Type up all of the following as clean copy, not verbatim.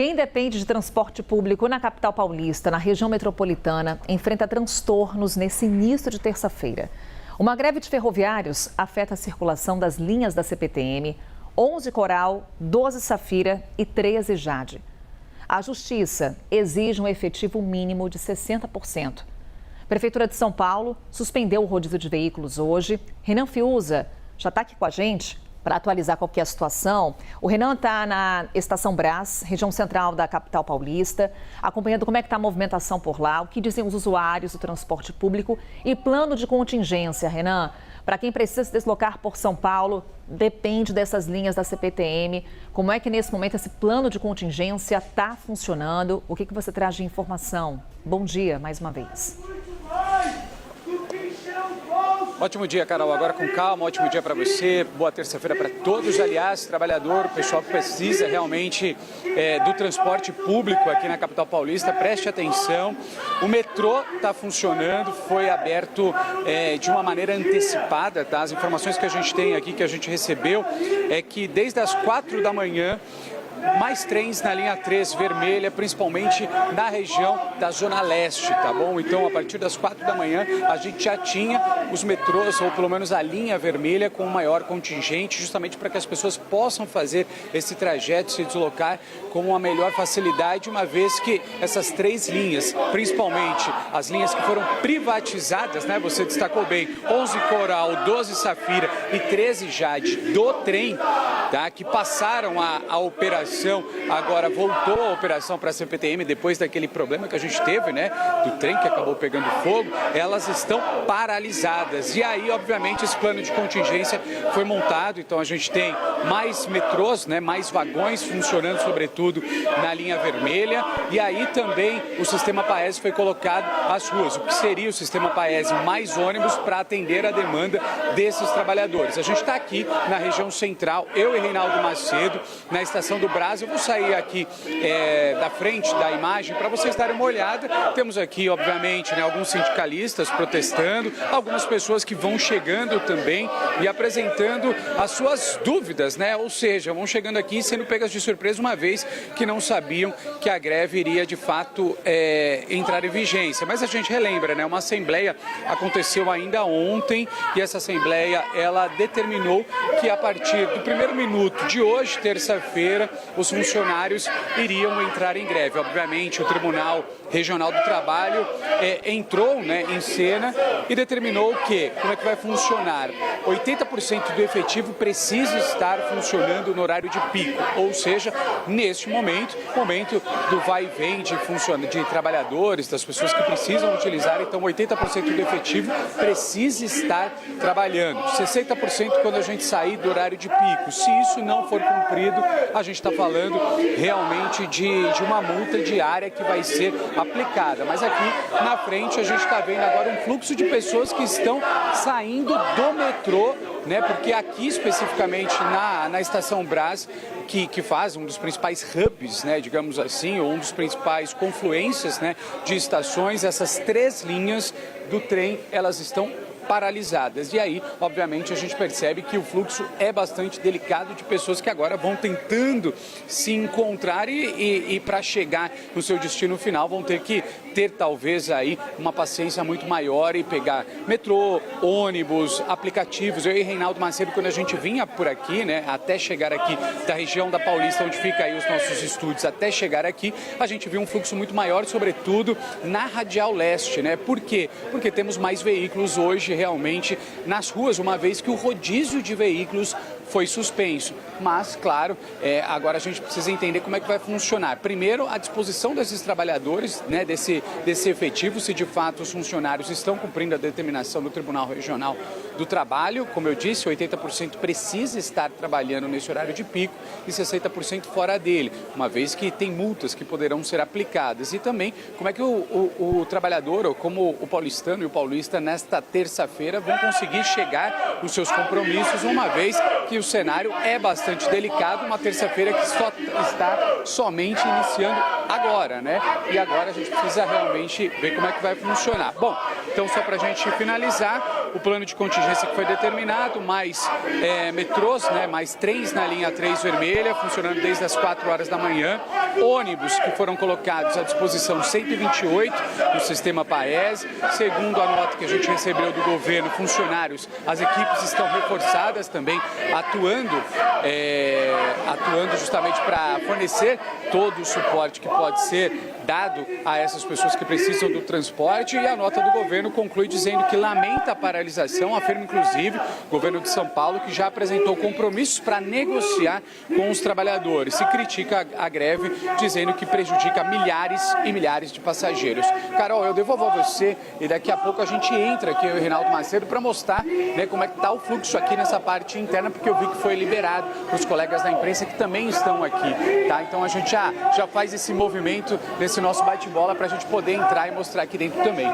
Quem depende de transporte público na capital paulista, na região metropolitana, enfrenta transtornos nesse início de terça-feira. Uma greve de ferroviários afeta a circulação das linhas da CPTM, 11 Coral, 12 Safira e 13 Jade. A Justiça exige um efetivo mínimo de 60%. A Prefeitura de São Paulo suspendeu o rodízio de veículos hoje. Renan Fiuza já está aqui com a gente para atualizar qual que é a situação. O Renan está na Estação Brás, região central da capital paulista, acompanhando como é que está a movimentação por lá, o que dizem os usuários do transporte público e plano de contingência. Renan, para quem precisa se deslocar por São Paulo, depende dessas linhas da CPTM. Como é que nesse momento esse plano de contingência está funcionando? O que você traz de informação? Bom dia, mais uma vez. Ótimo dia, Carol. Agora com calma, ótimo dia para você. Boa terça-feira para todos. Aliás, trabalhador, pessoal que precisa realmente do transporte público aqui na capital paulista, preste atenção. O metrô está funcionando, foi aberto de uma maneira antecipada, tá? As informações que a gente tem aqui, que a gente recebeu, é que desde as 4 da manhã, mais trens na linha 3 vermelha, principalmente na região da Zona Leste, tá bom? Então, a partir das 4 da manhã, a gente já tinha os metrôs, ou pelo menos a linha vermelha, com maior contingente, justamente para que as pessoas possam fazer esse trajeto, se deslocar com uma melhor facilidade, uma vez que essas 3 linhas, principalmente as linhas que foram privatizadas, né? Você destacou bem, 11 Coral, 12 Safira e 13 Jade do trem, tá? Que passaram a operação. Agora voltou a operação para a CPTM depois daquele problema que a gente teve, né, do trem que acabou pegando fogo. Elas estão paralisadas e aí, obviamente, esse plano de contingência foi montado. Então a gente tem mais metrôs, né, mais vagões funcionando, sobretudo na linha vermelha, e aí também o sistema Paes foi colocado às ruas. O que seria o sistema Paes? Mais ônibus para atender a demanda desses trabalhadores. A gente está aqui na região central, eu e Reinaldo Macedo, na estação do Brás. Eu vou sair aqui da frente da imagem para vocês darem uma olhada. Temos aqui, obviamente, né, alguns sindicalistas protestando, algumas pessoas que vão chegando também e apresentando as suas dúvidas, né? Ou seja, vão chegando aqui sendo pegas de surpresa, uma vez que não sabiam que a greve iria de fato entrar em vigência. Mas a gente relembra, né? Uma assembleia aconteceu ainda ontem e essa assembleia, ela determinou que a partir do primeiro minuto de hoje, terça-feira, os funcionários iriam entrar em greve. Obviamente, o Tribunal Regional do Trabalho entrou, né, em cena e determinou que, como é que vai funcionar? 80% do efetivo precisa estar funcionando no horário de pico, ou seja, neste momento do vai e vem de trabalhadores, das pessoas que precisam utilizar, então 80% do efetivo precisa estar trabalhando. 60% quando a gente sair do horário de pico. Se isso não for cumprido, a gente está falando realmente de uma multa diária que vai ser aplicada. Mas aqui na frente a gente está vendo agora um fluxo de pessoas que estão saindo do metrô, né? Porque aqui especificamente na Estação Brás, que faz um dos principais hubs, né, digamos assim, ou um dos principais confluências, né, de estações, essas 3 linhas do trem, elas estão paralisadas. E aí, obviamente, a gente percebe que o fluxo é bastante delicado de pessoas que agora vão tentando se encontrar e para chegar no seu destino final vão ter que ter talvez aí uma paciência muito maior e pegar metrô, ônibus, aplicativos. Eu e Reinaldo Macedo, quando a gente vinha por aqui, né, até chegar aqui da região da Paulista, onde fica aí os nossos estúdios, até chegar aqui, a gente viu um fluxo muito maior, sobretudo na Radial Leste, né? Por quê? Porque temos mais veículos hoje realmente nas ruas, uma vez que o rodízio de veículos foi suspenso. Mas, claro, agora a gente precisa entender como é que vai funcionar. Primeiro, a disposição desses trabalhadores, né, desse efetivo, se de fato os funcionários estão cumprindo a determinação do Tribunal Regional do Trabalho. Como eu disse, 80% precisa estar trabalhando nesse horário de pico e 60% fora dele, uma vez que tem multas que poderão ser aplicadas. E também, como é que o trabalhador, ou como o paulistano e o paulista, nesta terça-feira, vão conseguir chegar nos seus compromissos, uma vez que o cenário é bastante delicado, uma terça-feira que só está somente iniciando agora, né? E agora a gente precisa realmente ver como é que vai funcionar. Bom, então só para a gente finalizar, o plano de contingência que foi determinado, mais metrôs, né, mais trens na linha 3 vermelha, funcionando desde as 4 horas da manhã, ônibus que foram colocados à disposição 128 no sistema Paes. Segundo a nota que a gente recebeu do governo, funcionários, as equipes estão reforçadas também, atuando justamente para fornecer todo o suporte que pode ser dado a essas pessoas que precisam do transporte. E a nota do governo conclui dizendo que lamenta a paralisação, afirma inclusive o governo de São Paulo que já apresentou compromissos para negociar com os trabalhadores e critica a greve, dizendo que prejudica milhares e milhares de passageiros. Carol, eu devolvo a você e daqui a pouco a gente entra aqui, eu e o Reinaldo Macedo, para mostrar, né, como é que está o fluxo aqui nessa parte interna, porque eu vi que foi liberado para os colegas da imprensa que também estão aqui, tá? Então a gente já faz esse movimento nesse nosso bate-bola para a gente poder entrar e mostrar aqui dentro também.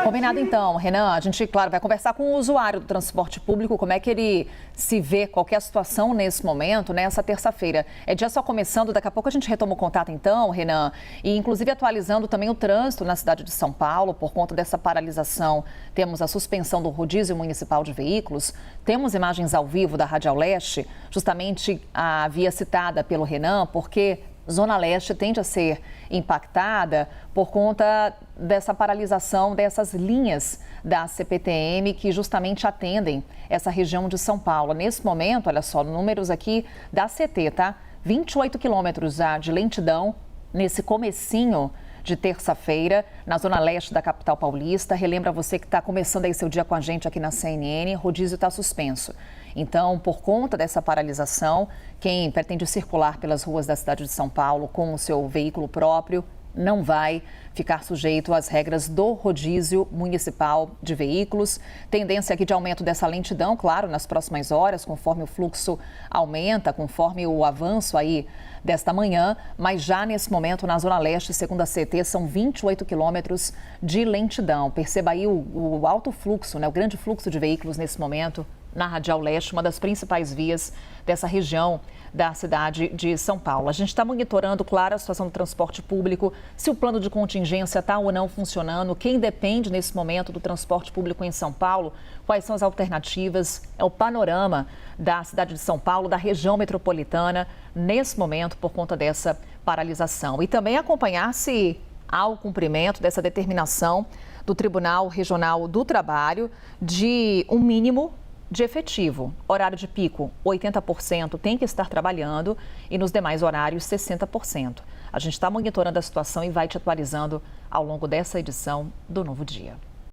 Combinado então, Renan. A gente, claro, vai conversar com o usuário do transporte público, como é que ele se vê, qual que é a situação nesse momento, nessa terça-feira. É dia só começando, daqui a pouco a gente retoma o contato então, Renan, e inclusive atualizando também o trânsito na cidade de São Paulo, por conta dessa paralisação. Temos a suspensão do rodízio municipal de veículos, temos imagens ao vivo da Radial Leste, justamente a via citada pelo Renan, porque Zona Leste tende a ser impactada por conta dessa paralisação dessas linhas da CPTM que justamente atendem essa região de São Paulo. Nesse momento, olha só, números aqui da CT, tá? 28 quilômetros de lentidão nesse comecinho de terça-feira, na Zona Leste da capital paulista. Relembra você que está começando aí seu dia com a gente aqui na CNN, rodízio está suspenso. Então, por conta dessa paralisação, quem pretende circular pelas ruas da cidade de São Paulo com o seu veículo próprio não vai ficar sujeito às regras do rodízio municipal de veículos. Tendência aqui de aumento dessa lentidão, claro, nas próximas horas, conforme o fluxo aumenta, conforme o avanço aí desta manhã, mas já nesse momento na Zona Leste, segundo a CT, são 28 quilômetros de lentidão. Perceba aí o alto fluxo, né, o grande fluxo de veículos nesse momento na Radial Leste, uma das principais vias dessa região da cidade de São Paulo. A gente está monitorando, claro, a situação do transporte público, se o plano de contingência está ou não funcionando, quem depende nesse momento do transporte público em São Paulo, quais são as alternativas, é o panorama da cidade de São Paulo, da região metropolitana, nesse momento, por conta dessa paralisação. E também acompanhar se há o cumprimento dessa determinação do Tribunal Regional do Trabalho de um mínimo de efetivo. Horário de pico, 80% tem que estar trabalhando e nos demais horários, 60%. A gente está monitorando a situação e vai te atualizando ao longo dessa edição do Novo Dia.